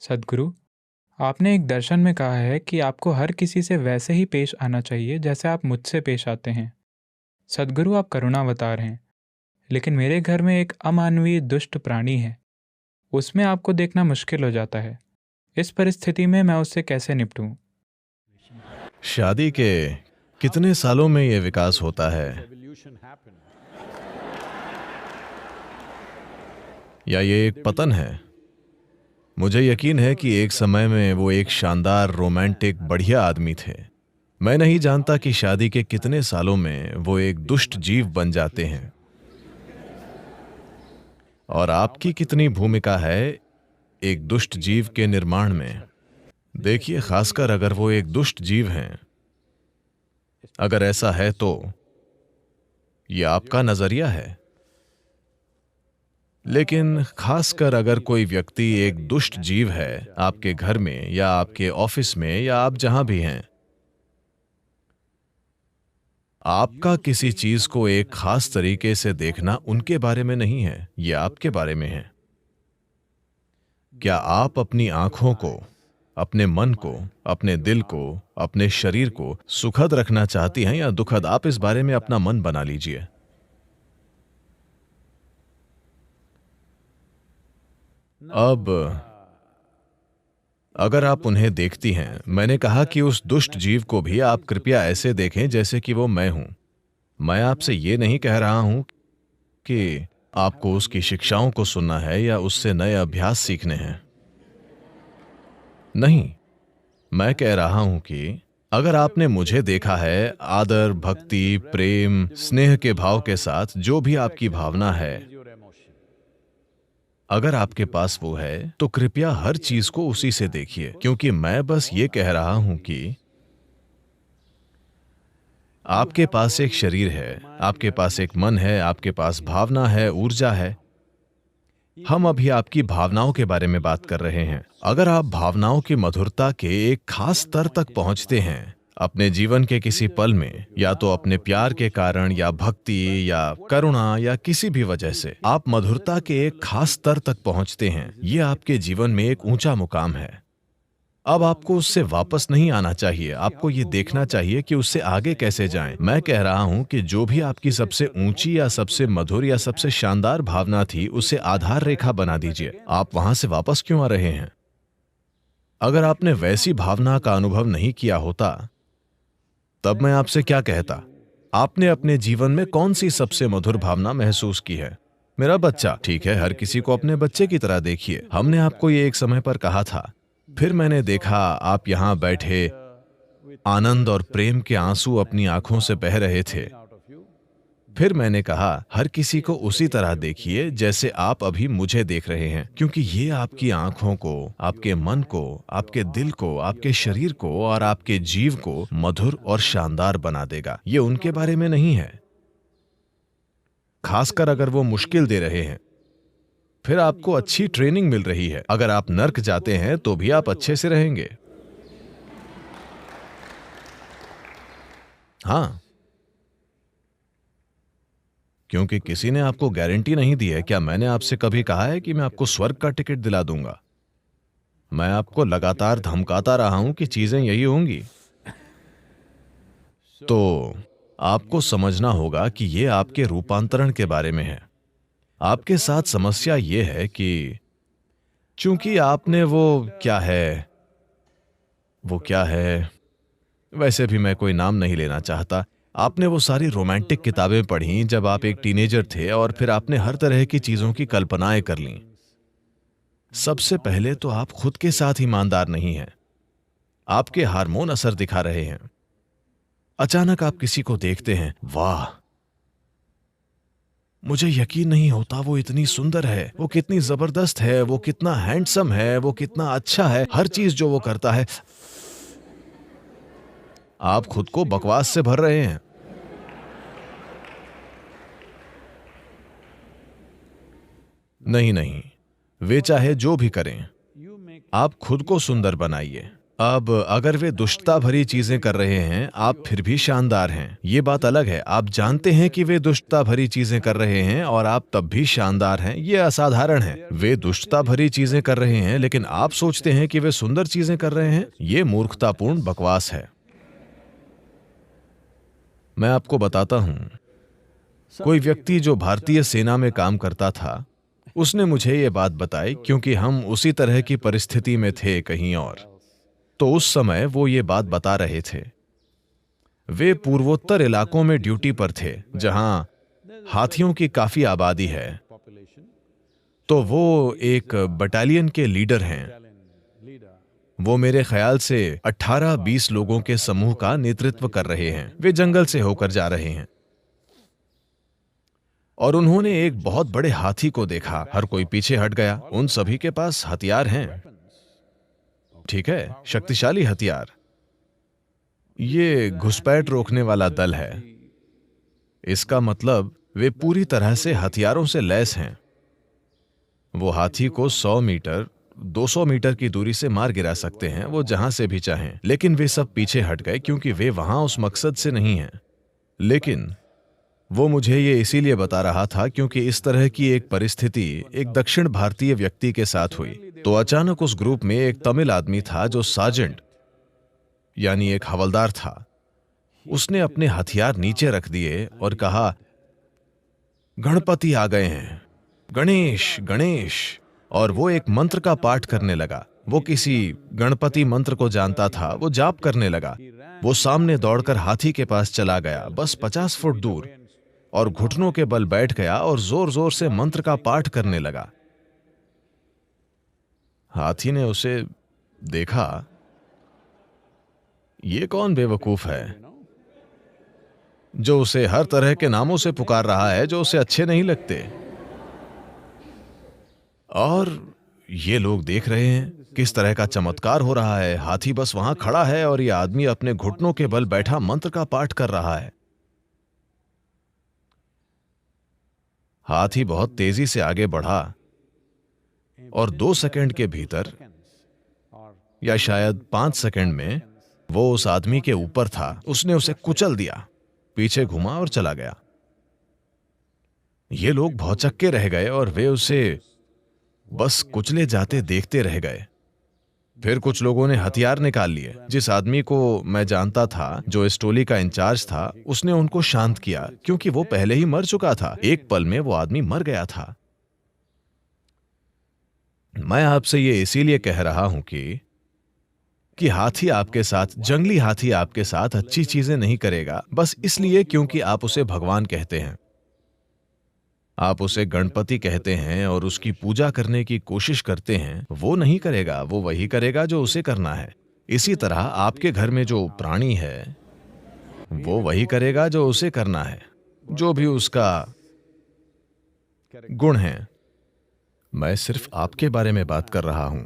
सद्गुरु, आपने एक दर्शन में कहा है कि आपको हर किसी से वैसे ही पेश आना चाहिए जैसे आप मुझसे पेश आते हैं। सद्गुरु, आप करुणावतार हैं, लेकिन मेरे घर में एक अमानवीय दुष्ट प्राणी है। उसमें आपको देखना मुश्किल हो जाता है। इस परिस्थिति में मैं उससे कैसे निपटूं? शादी के कितने सालों में यह विकास होता है, या ये एक पतन है? मुझे यकीन है कि एक समय में वो एक शानदार रोमांटिक बढ़िया आदमी थे। मैं नहीं जानता कि शादी के कितने सालों में वो एक दुष्ट जीव बन जाते हैं। और आपकी कितनी भूमिका है एक दुष्ट जीव के निर्माण में? देखिए, खासकर अगर वो एक दुष्ट जीव हैं, अगर ऐसा है तो ये आपका नजरिया है। लेकिन खासकर अगर कोई व्यक्ति एक दुष्ट जीव है आपके घर में या आपके ऑफिस में या आप जहां भी हैं, आपका किसी चीज को एक खास तरीके से देखना उनके बारे में नहीं है, ये आपके बारे में है। क्या आप अपनी आंखों को, अपने मन को, अपने दिल को, अपने शरीर को सुखद रखना चाहती हैं या दुखद? आप इस बारे में अपना मन बना लीजिए। अब अगर आप उन्हें देखती हैं, मैंने कहा कि उस दुष्ट जीव को भी आप कृपया ऐसे देखें जैसे कि वो मैं हूं। मैं आपसे ये नहीं कह रहा हूं कि आपको उसकी शिक्षाओं को सुनना है या उससे नए अभ्यास सीखने हैं। नहीं, मैं कह रहा हूं कि अगर आपने मुझे देखा है आदर, भक्ति, प्रेम, स्नेह के भाव के साथ, जो भी आपकी भावना है, अगर आपके पास वो है तो कृपया हर चीज को उसी से देखिए। क्योंकि मैं बस ये कह रहा हूं कि आपके पास एक शरीर है, आपके पास एक मन है, आपके पास भावना है, ऊर्जा है। हम अभी आपकी भावनाओं के बारे में बात कर रहे हैं। अगर आप भावनाओं की मधुरता के एक खास स्तर तक पहुंचते हैं अपने जीवन के किसी पल में, या तो अपने प्यार के कारण या भक्ति या करुणा या किसी भी वजह से आप मधुरता के एक खास स्तर तक पहुंचते हैं, ये आपके जीवन में एक ऊंचा मुकाम है। अब आपको उससे वापस नहीं आना चाहिए। आपको ये देखना चाहिए कि उससे आगे कैसे जाएं। मैं कह रहा हूं कि जो भी आपकी सबसे ऊंची या सबसे मधुर या सबसे शानदार भावना थी, उसे आधार रेखा बना दीजिए। आप वहां से वापस क्यों आ रहे हैं? अगर आपने वैसी भावना का अनुभव नहीं किया होता, तब मैं आपसे क्या कहता? आपने अपने जीवन में कौन सी सबसे मधुर भावना महसूस की है? मेरा बच्चा। ठीक है, हर किसी को अपने बच्चे की तरह देखिए। हमने आपको ये एक समय पर कहा था। फिर मैंने देखा आप यहां बैठे आनंद और प्रेम के आंसू अपनी आंखों से बह रहे थे। फिर मैंने कहा हर किसी को उसी तरह देखिए जैसे आप अभी मुझे देख रहे हैं, क्योंकि ये आपकी आंखों को, आपके मन को, आपके दिल को, आपके शरीर को और आपके जीव को मधुर और शानदार बना देगा। ये उनके बारे में नहीं है, खासकर अगर वो मुश्किल दे रहे हैं। फिर आपको अच्छी ट्रेनिंग मिल रही है। अगर आप नर्क जाते हैं तो भी आप अच्छे से रहेंगे। हाँ, क्योंकि किसी ने आपको गारंटी नहीं दी है। क्या मैंने आपसे कभी कहा है कि मैं आपको स्वर्ग का टिकट दिला दूंगा? मैं आपको लगातार धमकाता रहा हूं कि चीजें यही होंगी। तो आपको समझना होगा कि यह आपके रूपांतरण के बारे में है। आपके साथ समस्या यह है कि चूंकि आपने वो क्या है, वैसे भी मैं कोई नाम नहीं लेना चाहता। आपने वो सारी रोमांटिक किताबें पढ़ी जब आप एक टीनेजर थे और फिर आपने हर तरह की चीजों की कल्पनाएं कर लीं। सबसे पहले तो आप खुद के साथ ईमानदार नहीं हैं। आपके हार्मोन असर दिखा रहे हैं। अचानक आप किसी को देखते हैं, वाह, मुझे यकीन नहीं होता वो इतनी सुंदर है, वो कितनी जबरदस्त है, वो कितना हैंडसम है, वो कितना अच्छा है, हर चीज जो वो करता है। आप खुद को बकवास से भर रहे हैं। नहीं नहीं, वे चाहे जो भी करें, आप खुद को सुंदर बनाइए। अब अगर वे दुष्टता भरी चीजें कर रहे हैं, आप फिर भी शानदार हैं। ये बात अलग है, आप जानते हैं कि वे दुष्टता भरी चीजें कर रहे हैं और आप तब भी शानदार हैं। ये असाधारण है। वे दुष्टता भरी चीजें कर रहे हैं लेकिन आप सोचते हैं कि वे सुंदर चीजें कर रहे हैं। ये मूर्खतापूर्ण बकवास है। मैं आपको बताता हूं, कोई व्यक्ति जो भारतीय सेना में काम करता था, उसने मुझे ये बात बताई क्योंकि हम उसी तरह की परिस्थिति में थे कहीं और। तो उस समय वो ये बात बता रहे थे। वे पूर्वोत्तर इलाकों में ड्यूटी पर थे जहां हाथियों की काफी आबादी है। तो वो एक बटालियन के लीडर हैं। वो मेरे ख्याल से 18-20 लोगों के समूह का नेतृत्व कर रहे हैं। वे जंगल से होकर जा रहे हैं और उन्होंने एक बहुत बड़े हाथी को देखा। हर कोई पीछे हट गया। उन सभी के पास हथियार हैं, ठीक है, शक्तिशाली हथियार। ये घुसपैठ रोकने वाला दल है। इसका मतलब वे पूरी तरह से हथियारों से लैस हैं। वो हाथी को 100 मीटर, 200 मीटर की दूरी से मार गिरा सकते हैं, वो जहां से भी चाहें। लेकिन वे सब पीछे हट गए क्योंकि वे वहां उस मकसद से नहीं हैं। लेकिन वो मुझे ये इसीलिए बता रहा था क्योंकि इस तरह की एक परिस्थिति एक दक्षिण भारतीय व्यक्ति के साथ हुई। तो अचानक उस ग्रुप में एक तमिल आदमी था जो सार्जेंट यानी एक हवलदार था। उसने अपने हथियार नीचे रख दिए और कहा, गणपति आ गए हैं, गणेश गणेश। और वो एक मंत्र का पाठ करने लगा। वो किसी गणपति मंत्र को जानता था। वो जाप करने लगा। वो सामने दौड़कर हाथी के पास चला गया, बस 50 फुट दूर, और घुटनों के बल बैठ गया और जोर जोर से मंत्र का पाठ करने लगा। हाथी ने उसे देखा। ये कौन बेवकूफ है जो उसे हर तरह के नामों से पुकार रहा है जो उसे अच्छे नहीं लगते। और ये लोग देख रहे हैं किस तरह का चमत्कार हो रहा है। हाथी बस वहां खड़ा है और ये आदमी अपने घुटनों के बल बैठा मंत्र का पाठ कर रहा है। हाथी बहुत तेजी से आगे बढ़ा और 2 सेकंड के भीतर या शायद 5 सेकंड में वो उस आदमी के ऊपर था। उसने उसे कुचल दिया, पीछे घुमा और चला गया। ये लोग भौचक्के रह गए और वे उसे बस कुचले जाते देखते रह गए। फिर कुछ लोगों ने हथियार निकाल लिए। जिस आदमी को मैं जानता था जो इस टोली का इंचार्ज था, उसने उनको शांत किया क्योंकि वो पहले ही मर चुका था। एक पल में वो आदमी मर गया था। मैं आपसे ये इसीलिए कह रहा हूं कि हाथी आपके साथ, जंगली हाथी आपके साथ अच्छी चीजें नहीं करेगा बस इसलिए क्योंकि आप उसे भगवान कहते हैं, आप उसे गणपति कहते हैं और उसकी पूजा करने की कोशिश करते हैं। वो नहीं करेगा, वो वही करेगा जो उसे करना है। इसी तरह आपके घर में जो प्राणी है वो वही करेगा जो उसे करना है, जो भी उसका गुण है। मैं सिर्फ आपके बारे में बात कर रहा हूं।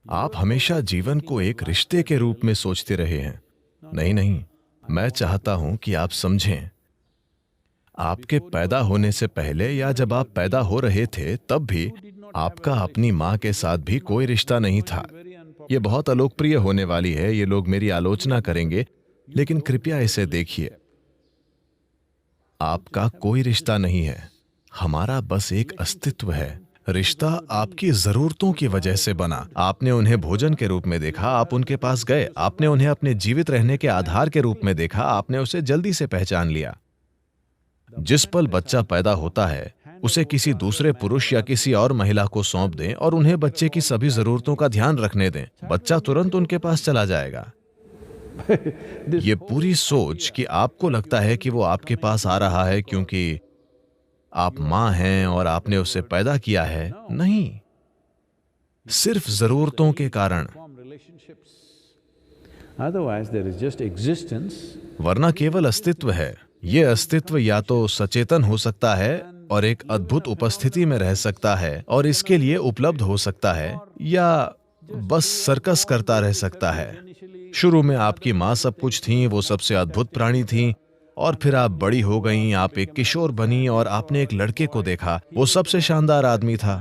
आप हमेशा जीवन को एक रिश्ते के रूप में सोचते रहे हैं। नहीं नहीं, मैं चाहता हूं कि आप समझें, आपके पैदा होने से पहले या जब आप पैदा हो रहे थे तब भी आपका अपनी मां के साथ भी कोई रिश्ता नहीं था। यह बहुत अलोकप्रिय होने वाली है, ये लोग मेरी आलोचना करेंगे, लेकिन कृपया इसे देखिए। आपका कोई रिश्ता नहीं है, हमारा बस एक अस्तित्व है। रिश्ता आपकी जरूरतों की वजह से बना। आपने उन्हें भोजन के रूप में देखा, आप उनके पास गए। आपने उन्हें अपने जीवित रहने के आधार के रूप में देखा, आपने उसे जल्दी से पहचान लिया। जिस पल बच्चा पैदा होता है, उसे किसी दूसरे पुरुष या किसी और महिला को सौंप दें और उन्हें बच्चे की सभी जरूरतों का ध्यान रखने दें, बच्चा तुरंत उनके पास चला जाएगा। ये पूरी सोच कि आपको लगता है कि वो आपके पास आ रहा है क्योंकि आप मां हैं और आपने उसे पैदा किया है, नहीं, सिर्फ जरूरतों के कारण। वरना केवल अस्तित्व है। ये अस्तित्व या तो सचेतन हो सकता है और एक अद्भुत उपस्थिति में रह सकता है और इसके लिए उपलब्ध हो सकता है, या बस सर्कस करता रह सकता है। शुरू में आपकी माँ सब कुछ थीं, वो सबसे अद्भुत प्राणी थीं, और फिर आप बड़ी हो गईं, आप एक किशोर बनी और आपने एक लड़के को देखा, वो सबसे शानदार आदमी था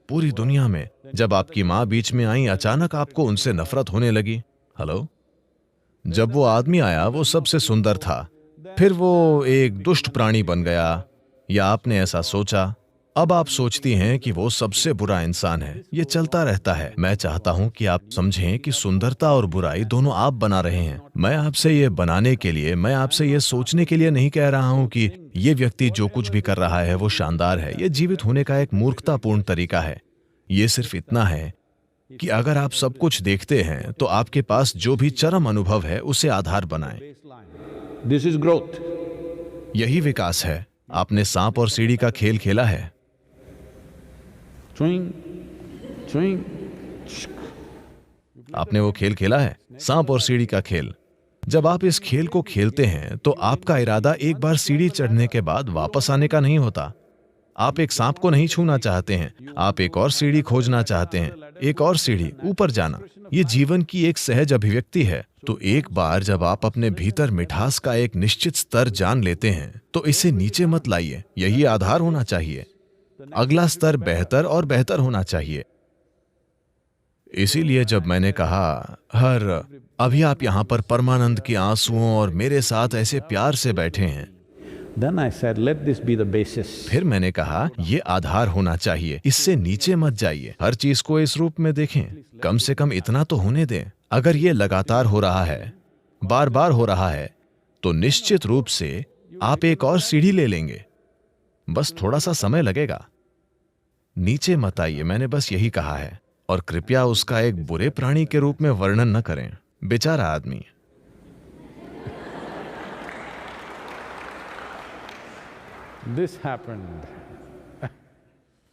पूरी दुनिया में। जब आपकी माँ बीच में आई, अचानक आपको उनसे नफरत होने लगी। हेलो? जब वो आदमी आया, वो सबसे सुंदर था, फिर वो एक दुष्ट प्राणी बन गया, या आपने ऐसा सोचा। अब आप सोचती हैं कि वो सबसे बुरा इंसान है। ये चलता रहता है। मैं चाहता हूं कि आप समझें कि सुंदरता और बुराई दोनों आप बना रहे हैं। मैं आपसे ये बनाने के लिए, मैं आपसे ये सोचने के लिए नहीं कह रहा हूं कि ये व्यक्ति जो कुछ भी कर रहा है वो शानदार है। ये जीवित होने का एक मूर्खतापूर्ण तरीका है। ये सिर्फ इतना है कि अगर आप सब कुछ देखते हैं तो आपके पास जो भी चरम अनुभव है उसे आधार बनाएं। This is growth. यही विकास है। आपने सांप और सीढ़ी का खेल खेला है? Swing, swing. आपने वो खेल खेला है, सांप और सीढ़ी का खेल? जब आप इस खेल को खेलते हैं तो आपका इरादा एक बार सीढ़ी चढ़ने के बाद वापस आने का नहीं होता। आप एक सांप को नहीं छूना चाहते हैं, आप एक और सीढ़ी खोजना चाहते हैं, एक और सीढ़ी ऊपर जाना। ये जीवन की एक सहज अभिव्यक्ति है। तो एक बार जब आप अपने भीतर मिठास का एक निश्चित स्तर जान लेते हैं तो इसे नीचे मत लाइए। यही आधार होना चाहिए। अगला स्तर बेहतर और बेहतर होना चाहिए। इसीलिए जब मैंने कहा अभी आप यहां पर परमानंद के आंसुओं और मेरे साथ ऐसे प्यार से बैठे हैं, Then I said, let this be the basis. फिर मैंने कहा ये आधार होना चाहिए, इससे नीचे मत जाइए। हर चीज को इस रूप में देखें, कम से कम इतना तो होने दें। अगर ये लगातार हो रहा है, बार बार हो रहा है, तो निश्चित रूप से आप एक और सीढ़ी ले लेंगे। बस थोड़ा सा समय लगेगा। नीचे मत आइए, मैंने बस यही कहा है। और कृपया उसका एक बुरे प्राणी के रूप में वर्णन न करें। बेचारा आदमी। This happened.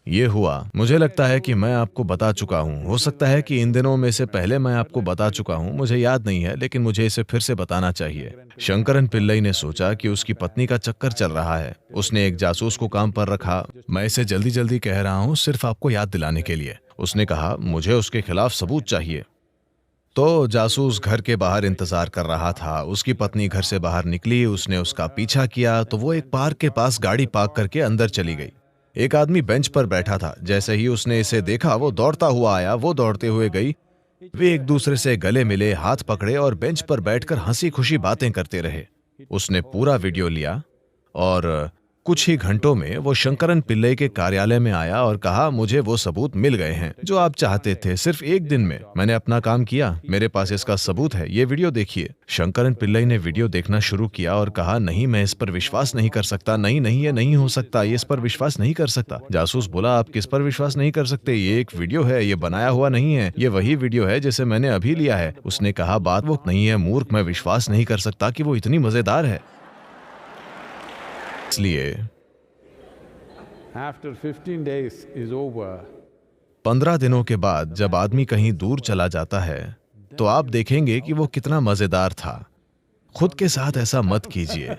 ये हुआ। मुझे लगता है कि मैं आपको बता चुका हूं। हो सकता है कि इन दिनों में से पहले मैं आपको बता चुका हूं, मुझे याद नहीं है, लेकिन मुझे इसे फिर से बताना चाहिए। शंकरन पिल्लई ने सोचा कि उसकी पत्नी का चक्कर चल रहा है। उसने एक जासूस को काम पर रखा। मैं इसे जल्दी जल्दी कह रहा हूं, सिर्फ आपको याद दिलाने के लिए। उसने कहा, मुझे उसके खिलाफ सबूत चाहिए। तो जासूस घर के बाहर इंतजार कर रहा था। उसकी पत्नी घर से बाहर निकली, उसने उसका पीछा किया तो वो एक पार्क के पास गाड़ी पार्क करके अंदर चली गई। एक आदमी बेंच पर बैठा था। जैसे ही उसने इसे देखा, वो दौड़ता हुआ आया, वो दौड़ते हुए गई। वे एक दूसरे से गले मिले, हाथ पकड़े और बेंच पर बैठकर हंसी खुशी बातें करते रहे। उसने पूरा वीडियो लिया और कुछ ही घंटों में वो शंकरन पिल्लई के कार्यालय में आया और कहा, मुझे वो सबूत मिल गए हैं जो आप चाहते थे। सिर्फ एक दिन में मैंने अपना काम किया, मेरे पास इसका सबूत है, ये वीडियो देखिए। शंकरन पिल्लई ने वीडियो देखना शुरू किया और कहा, नहीं, मैं इस पर विश्वास नहीं कर सकता। नहीं नहीं, ये नहीं हो सकता, ये इस पर विश्वास नहीं कर सकता। जासूस बोला, आप किस पर विश्वास नहीं कर सकते? ये एक वीडियो है, ये बनाया हुआ नहीं है, ये वही वीडियो है जिसे मैंने अभी लिया है। उसने कहा, बात वो नहीं है मूर्ख, मैं विश्वास नहीं कर सकता कि वो इतनी मजेदार है। इसलिए After 15 days is over. 15 दिनों के बाद जब आदमी कहीं दूर चला जाता है तो आप देखेंगे कि वो कितना मजेदार था। खुद के साथ ऐसा मत कीजिए।